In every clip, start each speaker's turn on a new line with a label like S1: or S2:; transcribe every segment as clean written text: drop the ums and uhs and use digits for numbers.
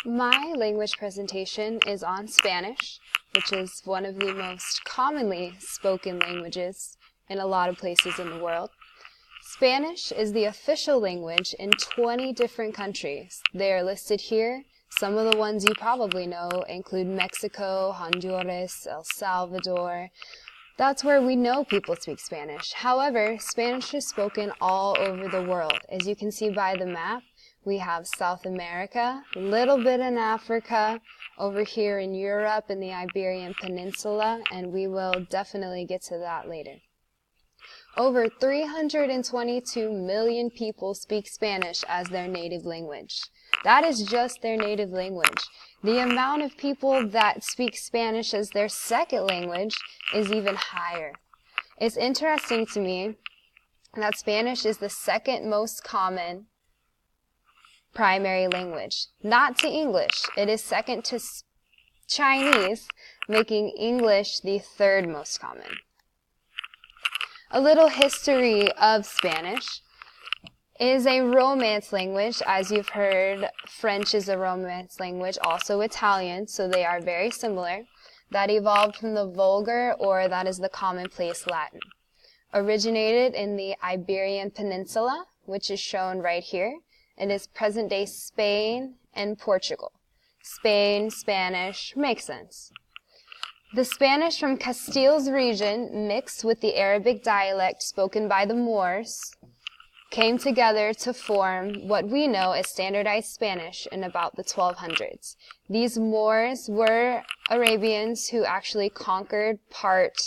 S1: My language presentation is on Spanish, which is one of the most commonly spoken languages in a lot of places in the world. Spanish is the official language in 20 different countries. They are listed here. Some of the ones you probably know include Mexico, Honduras, El Salvador. That's where we know people speak Spanish. However, Spanish is spoken all over the world. As you can see by the map, we have South America, a little bit in Africa, over here in Europe and the Iberian Peninsula, and we will definitely get to that later. Over 322 million people speak Spanish as their native language. That is just their native language. The amount of people that speak Spanish as their second language is even higher. It's interesting to me that Spanish is the second most common primary language, not to English. It is second to Chinese, making English the third most common. A little history of Spanish. Is a Romance language. As you've heard, French is a Romance language, also Italian, so they are very similar. That evolved from the Vulgar, or that is the commonplace Latin. Originated in the Iberian Peninsula, which is shown right here. It is present-day Spain and Portugal. Spain, Spanish, makes sense. The Spanish from Castile's region, mixed with the Arabic dialect spoken by the Moors, came together to form what we know as standardized Spanish in about the 1200s. These Moors were Arabians who actually conquered part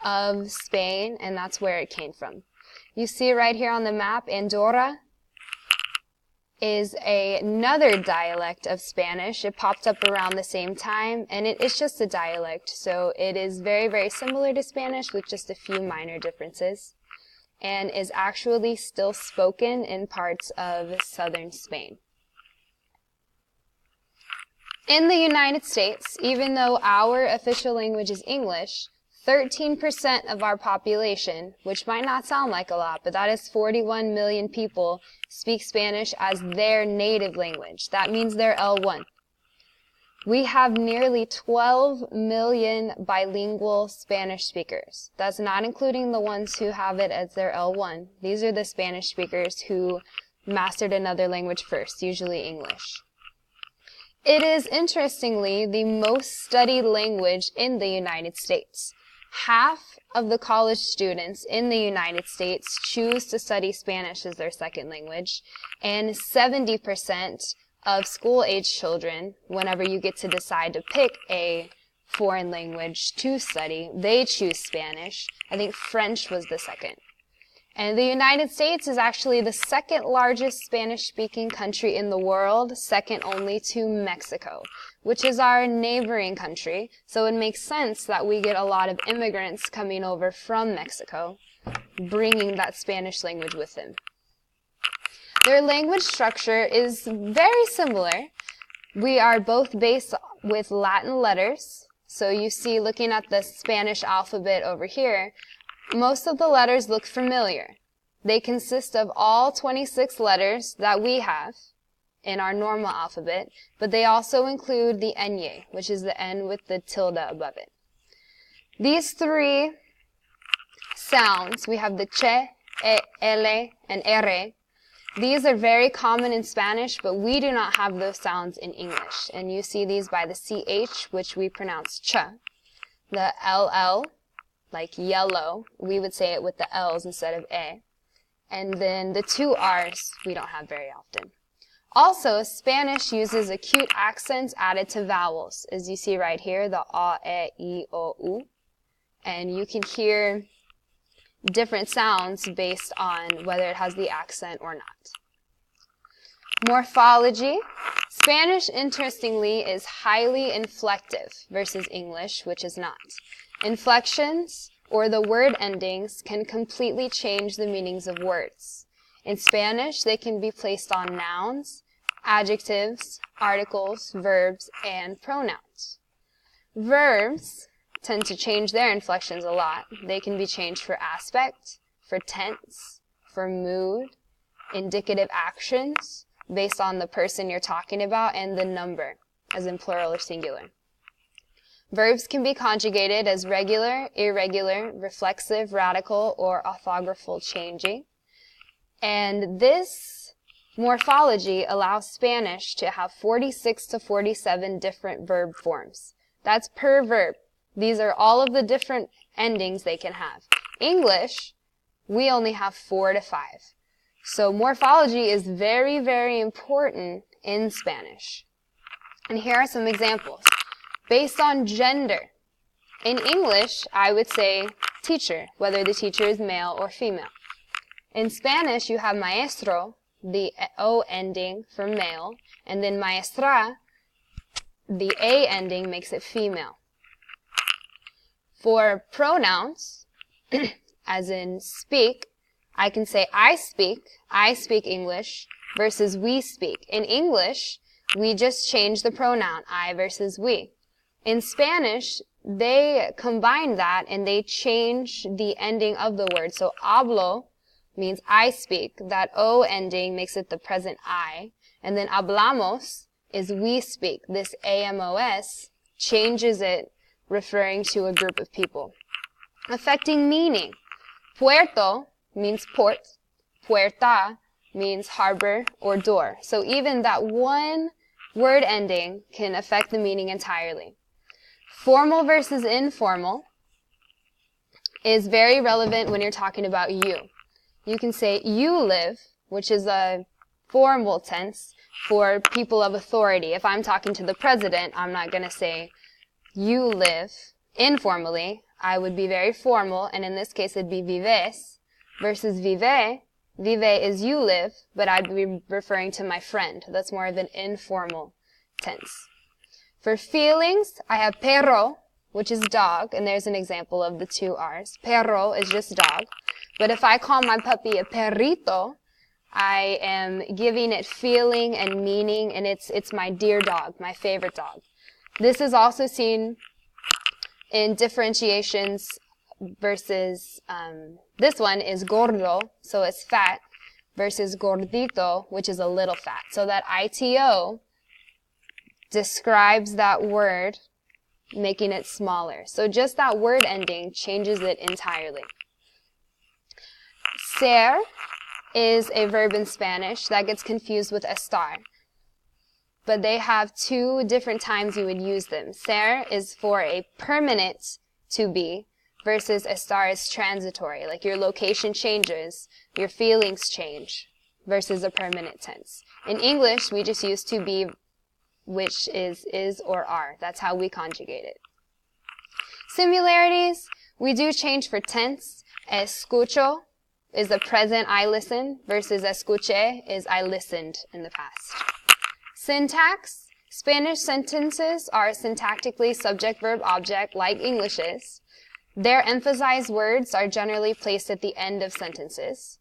S1: of Spain, and that's where it came from. You see right here on the map, Andorra is another dialect of Spanish. It popped up around the same time, and it's just a dialect, so it is very, very similar to Spanish with just a few minor differences, and is actually still spoken in parts of southern Spain. In the United States, even though our official language is English, 13% of our population, which might not sound like a lot, but that is 41 million people, speak Spanish as their native language. That means they're L1. We have nearly 12 million bilingual Spanish speakers. That's not including the ones who have it as their L1. These are the Spanish speakers who mastered another language first, usually English. It is, interestingly, the most studied language in the United States. Half of the college students in the United States choose to study Spanish as their second language, and 70% of school-age children, whenever you get to decide to pick a foreign language to study, they choose Spanish. I think French was the second. And the United States is actually the second largest Spanish-speaking country in the world, second only to Mexico, which is our neighboring country. So it makes sense that we get a lot of immigrants coming over from Mexico, bringing that Spanish language with them. Their language structure is very similar. We are both based with Latin letters. So you see, looking at the Spanish alphabet over here, most of the letters look familiar. They consist of all 26 letters that we have in our normal alphabet, but they also include the ñ, which is the N with the tilde above it. These three sounds, we have the ch, l, and r. These are very common in Spanish, but we do not have those sounds in English. And you see these by the ch, which we pronounce ch. The ll, like yellow, we would say it with the L's instead of A. And then the two R's we don't have very often. Also, Spanish uses acute accents added to vowels, as you see right here, the a, e, I, o, u. And you can hear different sounds based on whether it has the accent or not. Morphology. Spanish, interestingly, is highly inflective versus English, which is not. Inflections, or the word endings, can completely change the meanings of words. In Spanish, they can be placed on nouns, adjectives, articles, verbs, and pronouns. Verbs tend to change their inflections a lot. They can be changed for aspect, for tense, for mood, indicative actions, based on the person you're talking about and the number, as in plural or singular. Verbs can be conjugated as regular, irregular, reflexive, radical, or orthographical changing. And this morphology allows Spanish to have 46 to 47 different verb forms. That's per verb. These are all of the different endings they can have. English, we only have 4 to 5. So morphology is very, very important in Spanish. And here are some examples. Based on gender. In English, I would say teacher, whether the teacher is male or female. In Spanish, you have maestro, the O ending for male, and then maestra, the A ending makes it female. For pronouns, as in speak, I can say I speak English, versus we speak. In English, we just change the pronoun I versus we. In Spanish, they combine that and they change the ending of the word. So hablo means I speak. That O ending makes it the present I. And then hablamos is we speak. This AMOS changes it, referring to a group of people. Affecting meaning. Puerto means port. Puerta means harbor or door. So even that one word ending can affect the meaning entirely. Formal versus informal is very relevant when you're talking about you. You can say you live, which is a formal tense for people of authority. If I'm talking to the president, I'm not going to say you live. Informally, I would be very formal, and in this case it'd be vives versus vive. Vive is you live, but I'd be referring to my friend. That's more of an informal tense. For feelings, I have perro, which is dog, and there's an example of the two R's. Perro is just dog. But if I call my puppy a perrito, I am giving it feeling and meaning, and it's my dear dog, my favorite dog. This is also seen in differentiations versus, this one is gordo, so it's fat, versus gordito, which is a little fat. So that ITO describes that word, making it smaller. So just that word ending changes it entirely. Ser is a verb in Spanish that gets confused with estar. But they have two different times you would use them. Ser is for a permanent to be, versus estar is transitory. Like your location changes, your feelings change, versus a permanent tense. In English, we just use to be, which is or are. That's how we conjugate it. Similarities, we do change for tense. Escucho is the present I listen, versus escuché is I listened in the past. Syntax, Spanish sentences are syntactically subject, verb, object like English is. Their emphasized words are generally placed at the end of sentences.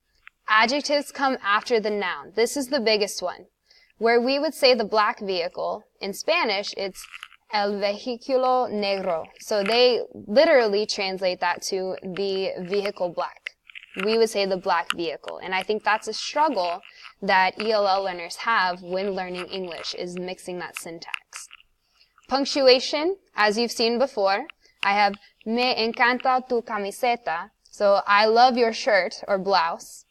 S1: Adjectives come after the noun. This is the biggest one. Where we would say the black vehicle, in Spanish, it's el vehículo negro. So they literally translate that to the vehicle black. We would say the black vehicle. And I think that's a struggle that ELL learners have when learning English, is mixing that syntax. Punctuation, as you've seen before, I have me encanta tu camiseta. So I love your shirt or blouse.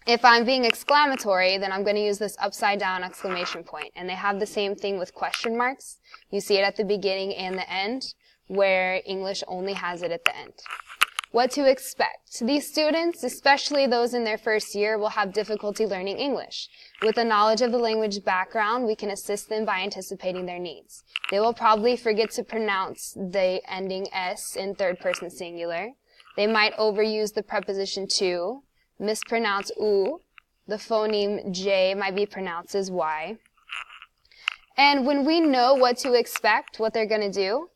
S1: If I'm being exclamatory, then I'm going to use this upside down exclamation point. And they have the same thing with question marks. You see it at the beginning and the end, where English only has it at the end. What to expect. These students, especially those in their first year, will have difficulty learning English. With a knowledge of the language background, we can assist them by anticipating their needs. They will probably forget to pronounce the ending S in third person singular. They might overuse the preposition to, mispronounce U. The phoneme J might be pronounced as Y. And when we know what to expect, what they're going to do,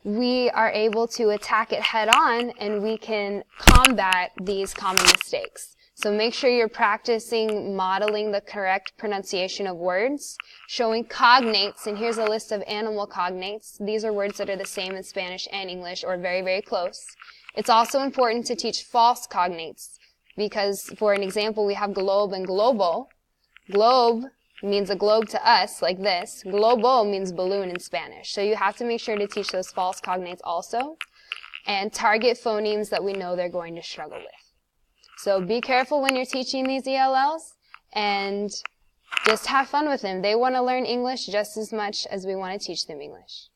S1: we are able to attack it head on, and we can combat these common mistakes. So make sure you're practicing modeling the correct pronunciation of words, showing cognates, and here's a list of animal cognates. These are words that are the same in Spanish and English, or very, very close. It's also important to teach false cognates, because for an example, we have globe and global. Globe means a globe to us, like this. Globo means balloon in Spanish. So you have to make sure to teach those false cognates also, and target phonemes that we know they're going to struggle with. So be careful when you're teaching these ELLs, and just have fun with them. They want to learn English just as much as we want to teach them English.